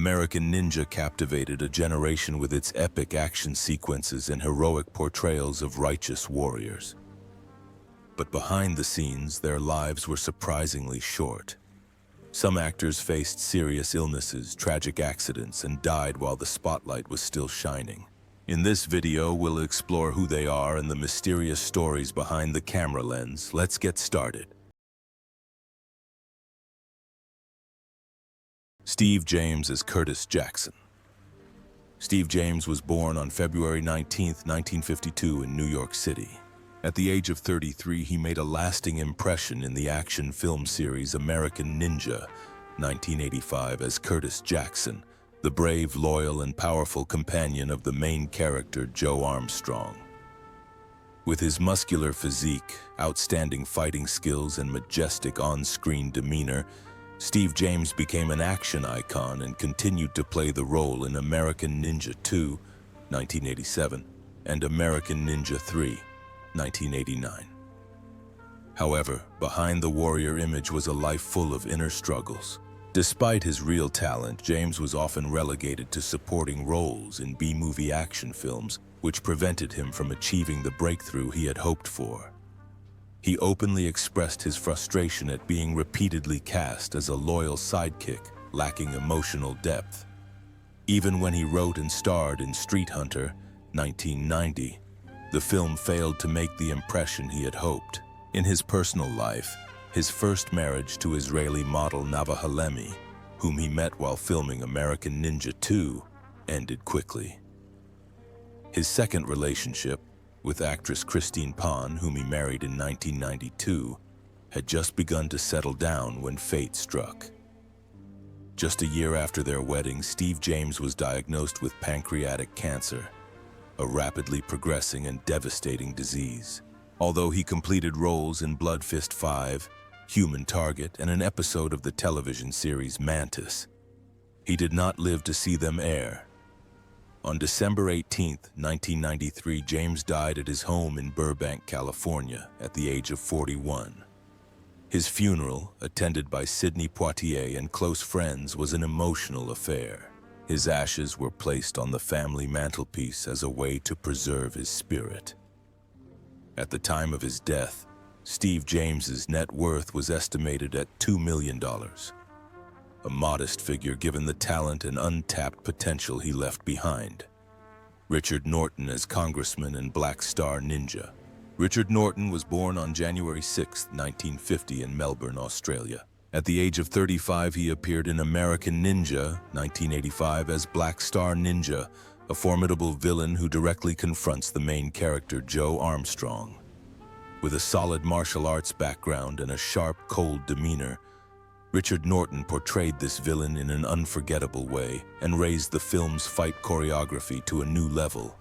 American Ninja captivated a generation with its epic action sequences and heroic portrayals of righteous warriors. But behind the scenes, their lives were surprisingly short. Some actors faced serious illnesses, tragic accidents, and died while the spotlight was still shining. In this video, we'll explore who they are and the mysterious stories behind the camera lens. Let's get started. Steve James as Curtis Jackson. Steve James was born on February 19, 1952 in New York City. At the age of 33, he made a lasting impression in the action film series American Ninja, 1985, as Curtis Jackson, the brave, loyal, and powerful companion of the main character, Joe Armstrong. With his muscular physique, outstanding fighting skills, and majestic on-screen demeanor, Steve James became an action icon and continued to play the role in American Ninja 2, 1987, and American Ninja 3, 1989. However, behind the warrior image was a life full of inner struggles. Despite his real talent, James was often relegated to supporting roles in B-movie action films, which prevented him from achieving the breakthrough he had hoped for. He openly expressed his frustration at being repeatedly cast as a loyal sidekick, lacking emotional depth. Even when he wrote and starred in Street Hunter, 1990, the film failed to make the impression he had hoped. In his personal life, his first marriage to Israeli model Nava Halemi, whom he met while filming American Ninja 2, ended quickly. His second relationship, with actress Christine Pon, whom he married in 1992, had just begun to settle down when fate struck. Just a year after their wedding, Steve James was diagnosed with pancreatic cancer, a rapidly progressing and devastating disease. Although he completed roles in Blood Fist 5, Human Target, and an episode of the television series Mantis, he did not live to see them air. On December 18, 1993, James died at his home in Burbank, California, at the age of 41. His funeral, attended by Sidney Poitier and close friends, was an emotional affair. His ashes were placed on the family mantelpiece as a way to preserve his spirit. At the time of his death, Steve James's net worth was estimated at $2 million. A modest figure given the talent and untapped potential he left behind. Richard Norton as Congressman and Black Star Ninja. Richard Norton was born on January 6, 1950 in Melbourne, Australia. At the age of 35, he appeared in American Ninja, 1985, as Black Star Ninja, a formidable villain who directly confronts the main character, Joe Armstrong. With a solid martial arts background and a sharp, cold demeanor, Richard Norton portrayed this villain in an unforgettable way and raised the film's fight choreography to a new level.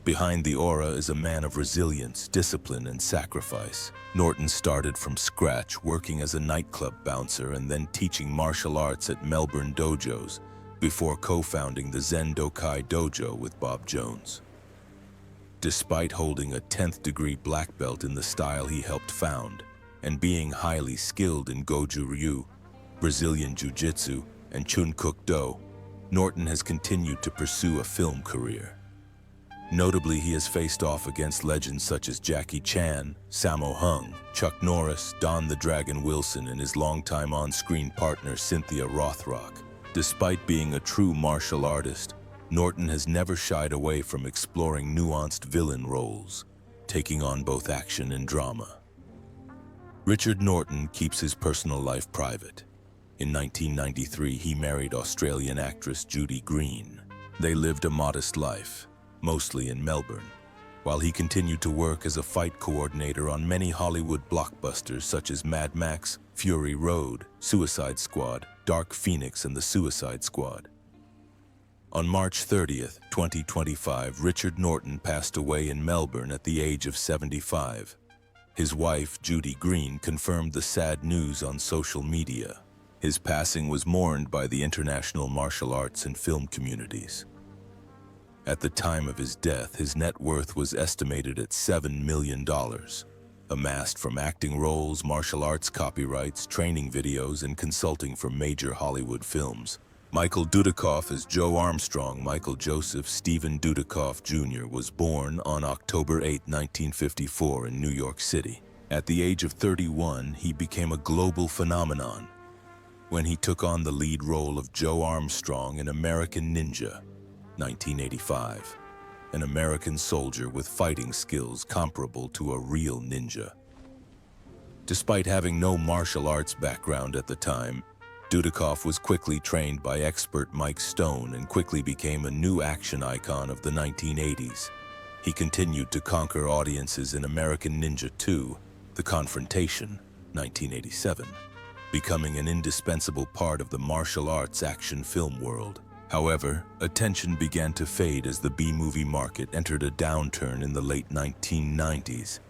Behind the aura is a man of resilience, discipline, and sacrifice. Norton started from scratch, working as a nightclub bouncer and then teaching martial arts at Melbourne dojos before co-founding the Zen Dokai Dojo with Bob Jones. Despite holding a 10th degree black belt in the style he helped found, and being highly skilled in Goju Ryu, Brazilian Jiu-Jitsu, and Chun Kuk Do, Norton has continued to pursue a film career. Notably, he has faced off against legends such as Jackie Chan, Sammo Hung, Chuck Norris, Don the Dragon Wilson, and his longtime on-screen partner Cynthia Rothrock. Despite being a true martial artist, Norton has never shied away from exploring nuanced villain roles, taking on both action and drama. Richard Norton keeps his personal life private. In 1993, he married Australian actress Judy Green. They lived a modest life, mostly in Melbourne, while he continued to work as a fight coordinator on many Hollywood blockbusters such as Mad Max, Fury Road, Suicide Squad, Dark Phoenix, and The Suicide Squad. On March 30th, 2025, Richard Norton passed away in Melbourne at the age of 75. His wife, Judy Green, confirmed the sad news on social media. His passing was mourned by the international martial arts and film communities. At the time of his death, his net worth was estimated at $7 million, amassed from acting roles, martial arts copyrights, training videos, and consulting for major Hollywood films. Michael Dudikoff as Joe Armstrong. Michael Joseph Stephen Dudikoff Jr. was born on October 8, 1954 in New York City. At the age of 31, he became a global phenomenon when he took on the lead role of Joe Armstrong in American Ninja, 1985, an American soldier with fighting skills comparable to a real ninja. Despite having no martial arts background at the time, Dudikoff was quickly trained by expert Mike Stone and quickly became a new action icon of the 1980s. He continued to conquer audiences in American Ninja 2, The Confrontation, 1987, becoming an indispensable part of the martial arts action film world. However, attention began to fade as the B-movie market entered a downturn in the late 1990s.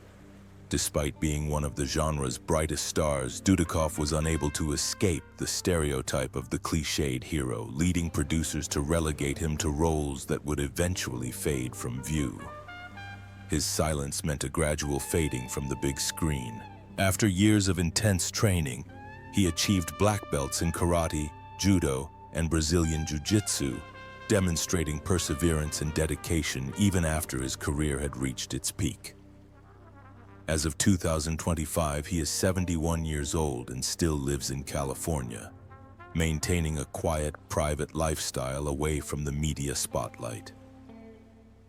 Despite being one of the genre's brightest stars, Dudikoff was unable to escape the stereotype of the cliched hero, leading producers to relegate him to roles that would eventually fade from view. His silence meant a gradual fading from the big screen. After years of intense training, he achieved black belts in karate, judo, and Brazilian jiu-jitsu, demonstrating perseverance and dedication even after his career had reached its peak. As of 2025, he is 71 years old and still lives in California, maintaining a quiet, private lifestyle away from the media spotlight.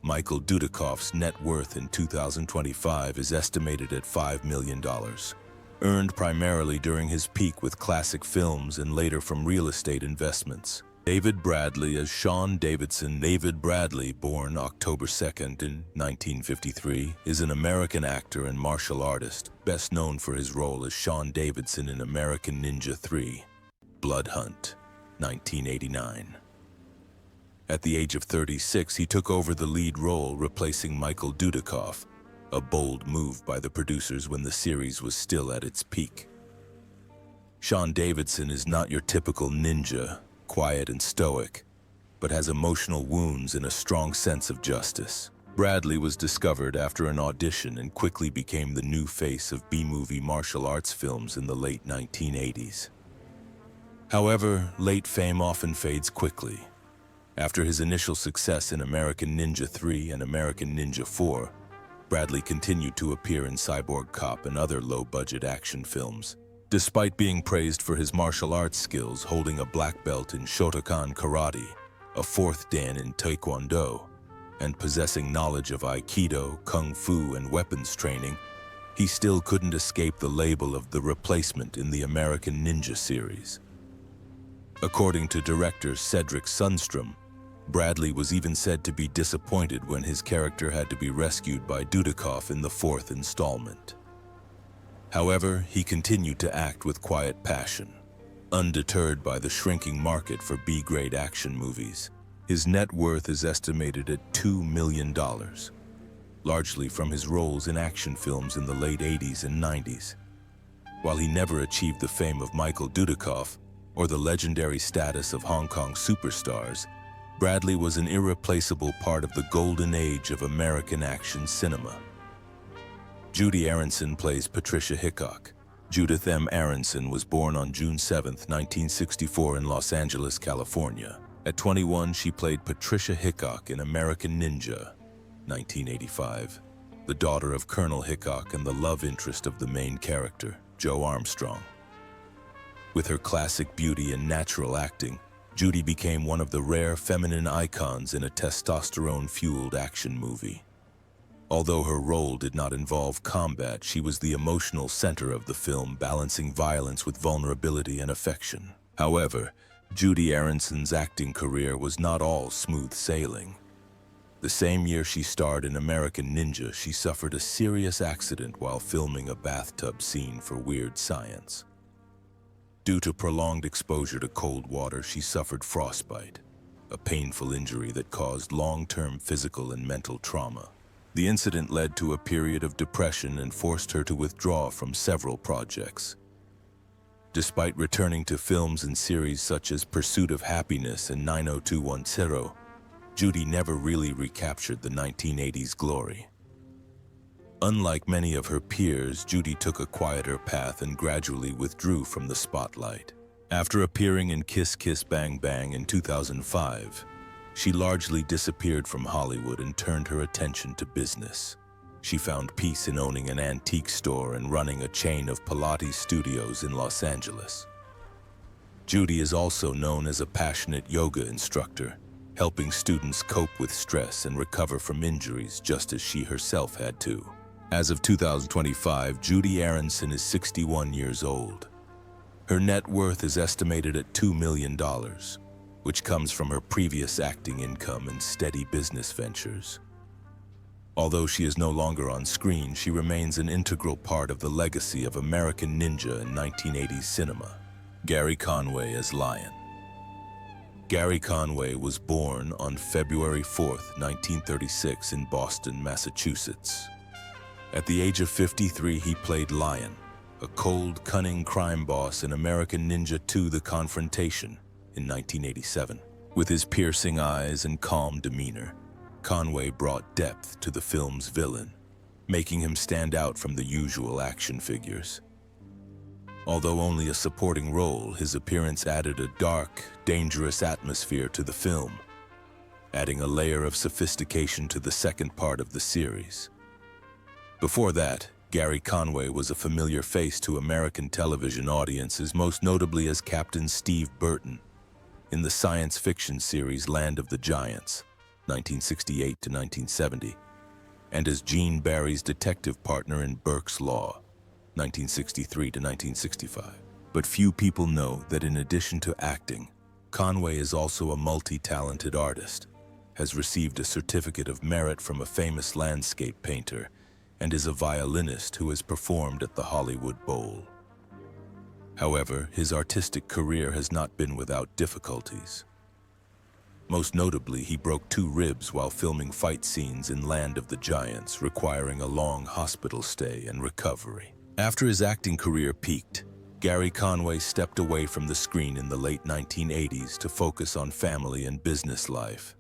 Michael Dudikoff's net worth in 2025 is estimated at $5 million, earned primarily during his peak with classic films and later from real estate investments. David Bradley as Sean Davidson. David Bradley, born October 2nd in 1953, is an American actor and martial artist, best known for his role as Sean Davidson in American Ninja 3, Blood Hunt, 1989. At the age of 36, he took over the lead role, replacing Michael Dudikoff, a bold move by the producers when the series was still at its peak. Sean Davidson is not your typical ninja, quiet and stoic, but has emotional wounds and a strong sense of justice. Bradley was discovered after an audition and quickly became the new face of B-movie martial arts films in the late 1980s. However, late fame often fades quickly. After his initial success in American Ninja 3 and American Ninja 4, Bradley continued to appear in Cyborg Cop and other low-budget action films. Despite being praised for his martial arts skills, holding a black belt in Shotokan Karate, a fourth dan in Taekwondo, and possessing knowledge of Aikido, Kung Fu, and weapons training, he still couldn't escape the label of the replacement in the American Ninja series. According to director Cedric Sundstrom, Bradley was even said to be disappointed when his character had to be rescued by Dudikoff in the fourth installment. However, he continued to act with quiet passion, undeterred by the shrinking market for B-grade action movies. His net worth is estimated at $2 million, largely from his roles in action films in the late 80s and 90s. While he never achieved the fame of Michael Dudikoff or the legendary status of Hong Kong superstars, Bradley was an irreplaceable part of the golden age of American action cinema. Judy Aronson plays Patricia Hickok. Judith M. Aronson was born on June 7, 1964 in Los Angeles, California. At 21, she played Patricia Hickok in American Ninja, 1985, the daughter of Colonel Hickok and the love interest of the main character, Joe Armstrong. With her classic beauty and natural acting, Judy became one of the rare feminine icons in a testosterone-fueled action movie. Although her role did not involve combat, she was the emotional center of the film, balancing violence with vulnerability and affection. However, Judy Aronson's acting career was not all smooth sailing. The same year she starred in American Ninja, she suffered a serious accident while filming a bathtub scene for Weird Science. Due to prolonged exposure to cold water, she suffered frostbite, a painful injury that caused long-term physical and mental trauma. The incident led to a period of depression and forced her to withdraw from several projects. Despite returning to films and series such as Pursuit of Happiness and 90210, Judy never really recaptured the 1980s glory. Unlike many of her peers, Judy took a quieter path and gradually withdrew from the spotlight. After appearing in Kiss Kiss Bang Bang in 2005, she largely disappeared from Hollywood and turned her attention to business. She found peace in owning an antique store and running a chain of Pilates studios in Los Angeles. Judy is also known as a passionate yoga instructor, helping students cope with stress and recover from injuries just as she herself had to. As of 2025, Judy Aronson is 61 years old. Her net worth is estimated at $2 million, which comes from her previous acting income and steady business ventures. Although she is no longer on screen, she remains an integral part of the legacy of American Ninja in 1980s cinema. Gary Conway as Lion. Gary Conway was born on February 4, 1936 in Boston, Massachusetts. At the age of 53, he played Lion, a cold, cunning crime boss in American Ninja 2: The Confrontation in 1987. With his piercing eyes and calm demeanor, Conway brought depth to the film's villain, making him stand out from the usual action figures. Although only a supporting role, his appearance added a dark, dangerous atmosphere to the film, adding a layer of sophistication to the second part of the series. Before that, Gary Conway was a familiar face to American television audiences, most notably as Captain Steve Burton in the science fiction series Land of the Giants, 1968 to 1970, and as Gene Barry's detective partner in Burke's Law, 1963 to 1965. But few people know that in addition to acting, Conway is also a multi-talented artist, has received a certificate of merit from a famous landscape painter, and is a violinist who has performed at the Hollywood Bowl. However, his artistic career has not been without difficulties. Most notably, he broke 2 ribs while filming fight scenes in Land of the Giants, requiring a long hospital stay and recovery. After his acting career peaked, Gary Conway stepped away from the screen in the late 1980s to focus on family and business life.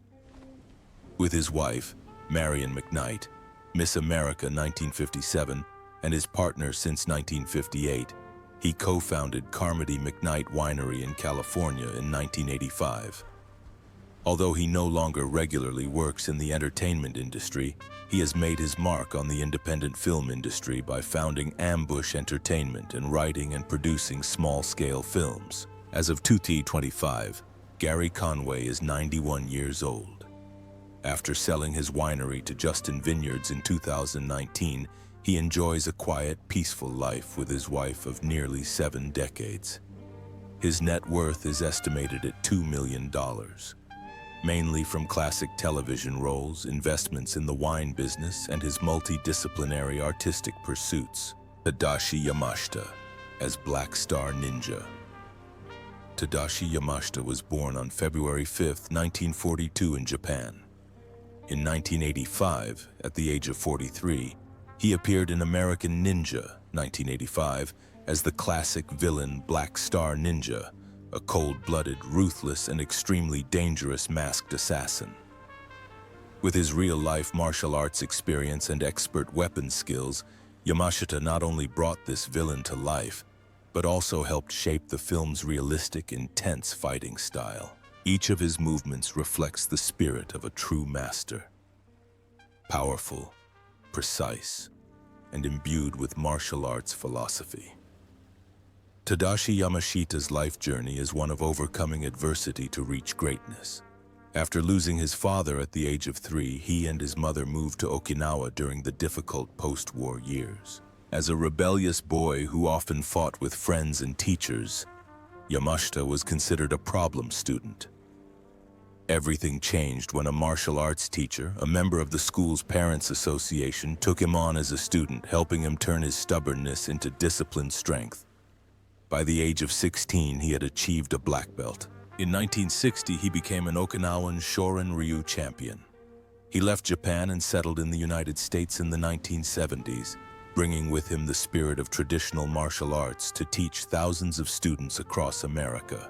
With his wife, Marion McKnight, Miss America 1957, and his partner since 1958, he co-founded Carmody McKnight Winery in California in 1985. Although he no longer regularly works in the entertainment industry, he has made his mark on the independent film industry by founding Ambush Entertainment and writing and producing small-scale films. As of 2025, Gary Conway is 91 years old. After selling his winery to Justin Vineyards in 2019, he enjoys a quiet, peaceful life with his wife of nearly 7 decades. His net worth is estimated at $2 million. Mainly from classic television roles, investments in the wine business, and his multidisciplinary artistic pursuits. Tadashi Yamashita as Black Star Ninja. Tadashi Yamashita was born on February 5, 1942 in Japan. In 1985, at the age of 43, he appeared in American Ninja, 1985, as the classic villain Black Star Ninja, a cold-blooded, ruthless, and extremely dangerous masked assassin. With his real-life martial arts experience and expert weapons skills, Yamashita not only brought this villain to life, but also helped shape the film's realistic, intense fighting style. Each of his movements reflects the spirit of a true master. Powerful, precise, and imbued with martial arts philosophy. Tadashi Yamashita's life journey is one of overcoming adversity to reach greatness. After losing his father at the age of 3, he and his mother moved to Okinawa during the difficult post-war years. As a rebellious boy who often fought with friends and teachers, Yamashita was considered a problem student. Everything changed when a martial arts teacher, a member of the school's parents' association, took him on as a student, helping him turn his stubbornness into disciplined strength. By the age of 16, he had achieved a black belt. In 1960, he became an Okinawan Shorin Ryu champion. He left Japan and settled in the United States in the 1970s, bringing with him the spirit of traditional martial arts to teach thousands of students across America.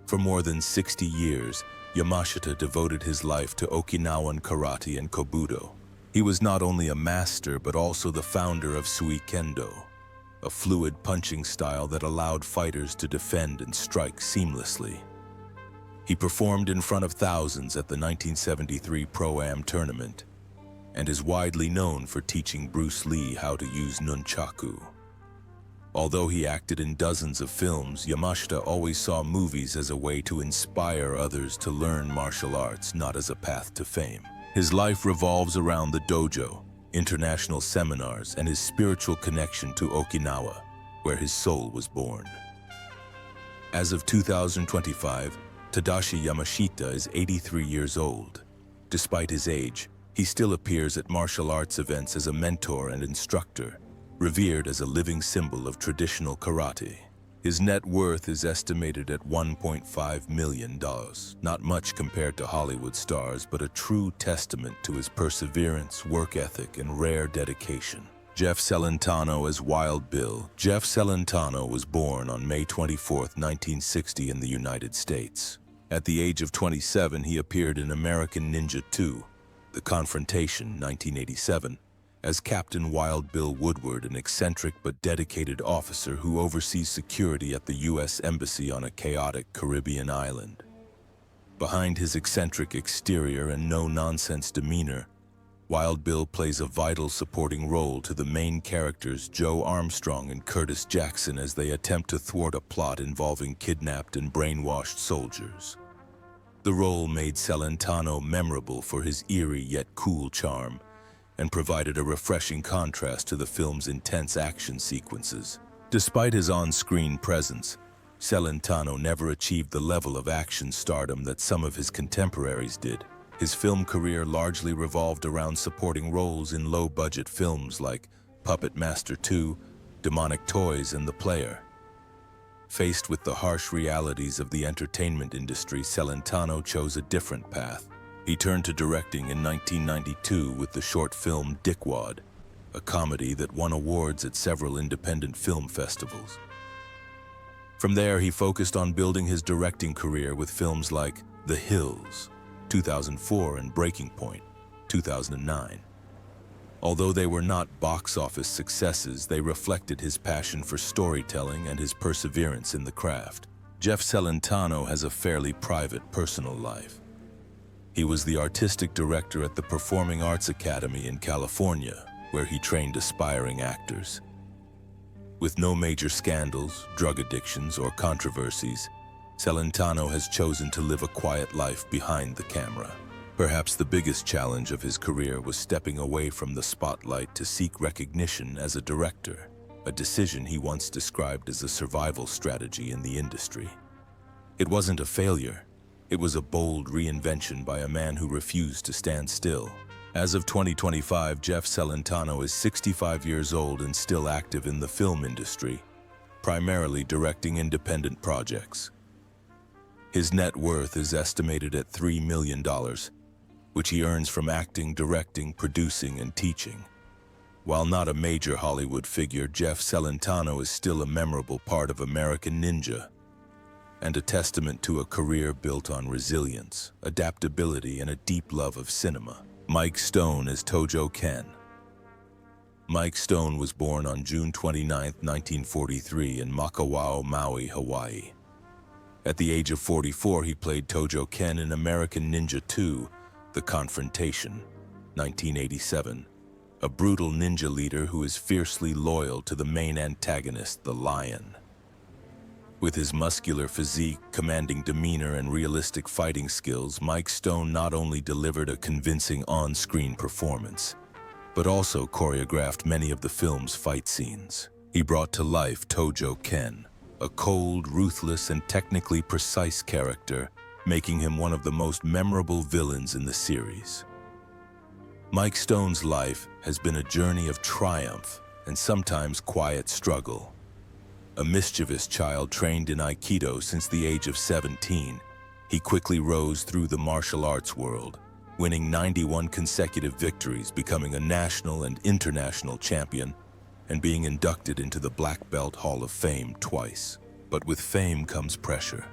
For more than 60 years, Yamashita devoted his life to Okinawan karate and kobudo. He was not only a master, but also the founder of Sui Kendo, a fluid punching style that allowed fighters to defend and strike seamlessly. He performed in front of thousands at the 1973 Pro-Am tournament and is widely known for teaching Bruce Lee how to use nunchaku. Although he acted in dozens of films, Yamashita always saw movies as a way to inspire others to learn martial arts, not as a path to fame. His life revolves around the dojo, international seminars, and his spiritual connection to Okinawa, where his soul was born. As of 2025, Tadashi Yamashita is 83 years old. Despite his age, he still appears at martial arts events as a mentor and instructor, revered as a living symbol of traditional karate. His net worth is estimated at $1.5 million, not much compared to Hollywood stars, but a true testament to his perseverance, work ethic, and rare dedication. Jeff Celentano as Wild Bill. Jeff Celentano was born on May 24, 1960 in the United States. At the age of 27, he appeared in American Ninja 2, The Confrontation, 1987, as Captain Wild Bill Woodward, an eccentric but dedicated officer who oversees security at the U.S. Embassy on a chaotic Caribbean island. Behind his eccentric exterior and no-nonsense demeanor, Wild Bill plays a vital supporting role to the main characters Joe Armstrong and Curtis Jackson as they attempt to thwart a plot involving kidnapped and brainwashed soldiers. The role made Celentano memorable for his eerie yet cool charm, and provided a refreshing contrast to the film's intense action sequences. Despite his on-screen presence, Celentano never achieved the level of action stardom that some of his contemporaries did. His film career largely revolved around supporting roles in low-budget films like Puppet Master 2, Demonic Toys, and The Player. Faced with the harsh realities of the entertainment industry, Celentano chose a different path. He turned to directing in 1992 with the short film Dickwad, a comedy that won awards at several independent film festivals. From there, he focused on building his directing career with films like The Hills, 2004, and Breaking Point, 2009. Although they were not box office successes, they reflected his passion for storytelling and his perseverance in the craft. Jeff Celentano has a fairly private personal life. He was the artistic director at the Performing Arts Academy in California, where he trained aspiring actors. With no major scandals, drug addictions, or controversies, Celentano has chosen to live a quiet life behind the camera. Perhaps the biggest challenge of his career was stepping away from the spotlight to seek recognition as a director, a decision he once described as a survival strategy in the industry. It wasn't a failure. It was a bold reinvention by a man who refused to stand still. As of 2025, Jeff Celentano is 65 years old and still active in the film industry, primarily directing independent projects. His net worth is estimated at $3 million, which he earns from acting, directing, producing, and teaching. While not a major Hollywood figure, Jeff Celentano is still a memorable part of American Ninja, and a testament to a career built on resilience, adaptability, and a deep love of cinema. Mike Stone as Tojo Ken. Mike Stone was born on June 29, 1943 in Makawao, Maui, Hawaii. At the age of 44, he played Tojo Ken in American Ninja 2, The Confrontation, 1987, a brutal ninja leader who is fiercely loyal to the main antagonist, the Lion. With his muscular physique, commanding demeanor, and realistic fighting skills, Mike Stone not only delivered a convincing on-screen performance, but also choreographed many of the film's fight scenes. He brought to life Tojo Ken, a cold, ruthless, and technically precise character, making him one of the most memorable villains in the series. Mike Stone's life has been a journey of triumph and sometimes quiet struggle. A mischievous child trained in Aikido since the age of 17, he quickly rose through the martial arts world, winning 91 consecutive victories, becoming a national and international champion, and being inducted into the Black Belt Hall of Fame twice. But with fame comes pressure.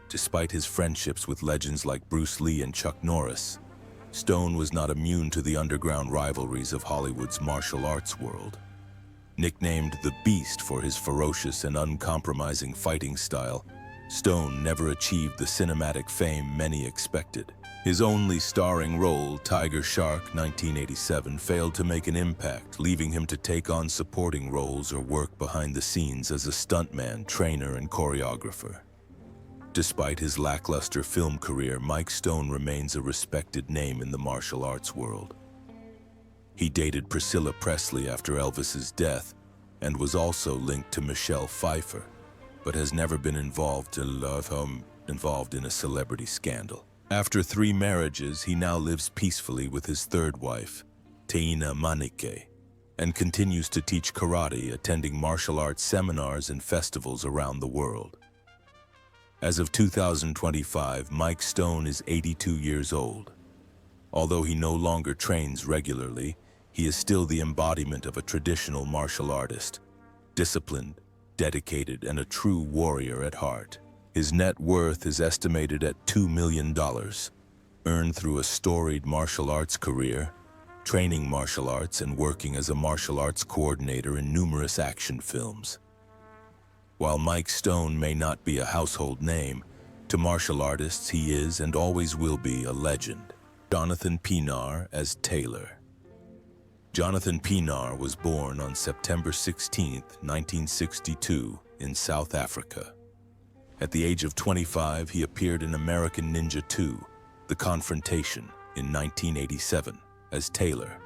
Despite his friendships with legends like Bruce Lee and Chuck Norris, Stone was not immune to the underground rivalries of Hollywood's martial arts world. Nicknamed the Beast for his ferocious and uncompromising fighting style, Stone never achieved the cinematic fame many expected. His only starring role, Tiger Shark 1987, failed to make an impact, leaving him to take on supporting roles or work behind the scenes as a stuntman, trainer, and choreographer. Despite his lackluster film career, Mike Stone remains a respected name in the martial arts world. He dated Priscilla Presley after Elvis's death and was also linked to Michelle Pfeiffer, but has never been involved in a celebrity scandal. After 3 marriages, he now lives peacefully with his third wife, Teina Manike, and continues to teach karate, attending martial arts seminars and festivals around the world. As of 2025, Mike Stone is 82 years old. Although he no longer trains regularly, he is still the embodiment of a traditional martial artist, disciplined, dedicated, and a true warrior at heart. His net worth is estimated at $2 million, earned through a storied martial arts career, training martial arts and working as a martial arts coordinator in numerous action films. While Mike Stone may not be a household name, to martial artists he is and always will be a legend. Jonathan Pienaar as Taylor. Jonathan Pienaar was born on September 16, 1962, in South Africa. At the age of 25, he appeared in American Ninja 2, The Confrontation, in 1987, as Taylor,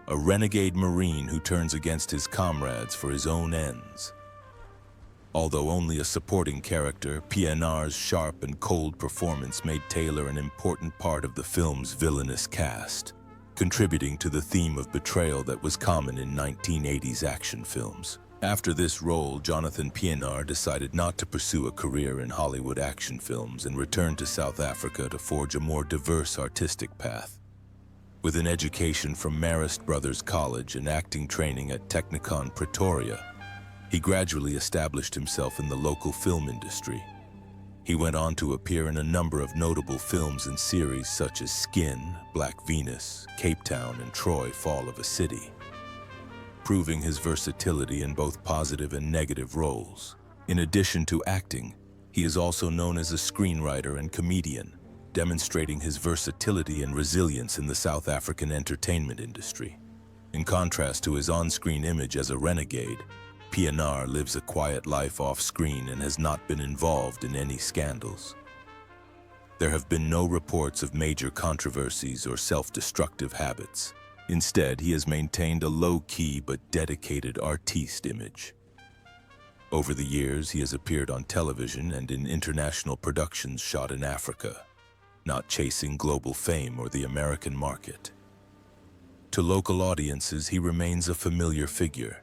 a renegade Marine who turns against his comrades for his own ends. Although only a supporting character, Pienaar's sharp and cold performance made Taylor an important part of the film's villainous cast, contributing to the theme of betrayal that was common in 1980s action films. After this role, Jonathan Pienaar decided not to pursue a career in Hollywood action films and returned to South Africa to forge a more diverse artistic path. With an education from Marist Brothers College and acting training at Technikon Pretoria, he gradually established himself in the local film industry. He went on to appear in a number of notable films and series such as Skin, Black Venus, Cape Town, and Troy, Fall of a City, proving his versatility in both positive and negative roles. In addition to acting, he is also known as a screenwriter and comedian, demonstrating his versatility and resilience in the South African entertainment industry. In contrast to his on-screen image as a renegade, Pienaar lives a quiet life off-screen and has not been involved in any scandals. There have been no reports of major controversies or self-destructive habits. Instead, he has maintained a low-key but dedicated artiste image. Over the years, he has appeared on television and in international productions shot in Africa, not chasing global fame or the American market. To local audiences, he remains a familiar figure,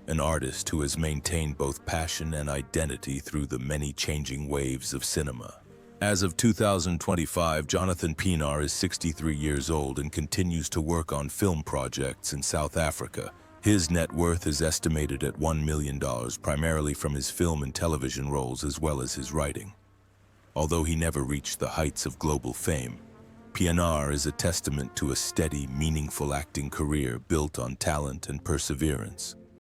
an artist who has maintained both passion and identity through the many changing waves of cinema. As of 2025, Jonathan Pienaar is 63 years old and continues to work on film projects in South Africa. His net worth is estimated at $1 million, primarily from his film and television roles as well as his writing. Although he never reached the heights of global fame, Pienaar is a testament to a steady, meaningful acting career built on talent and perseverance.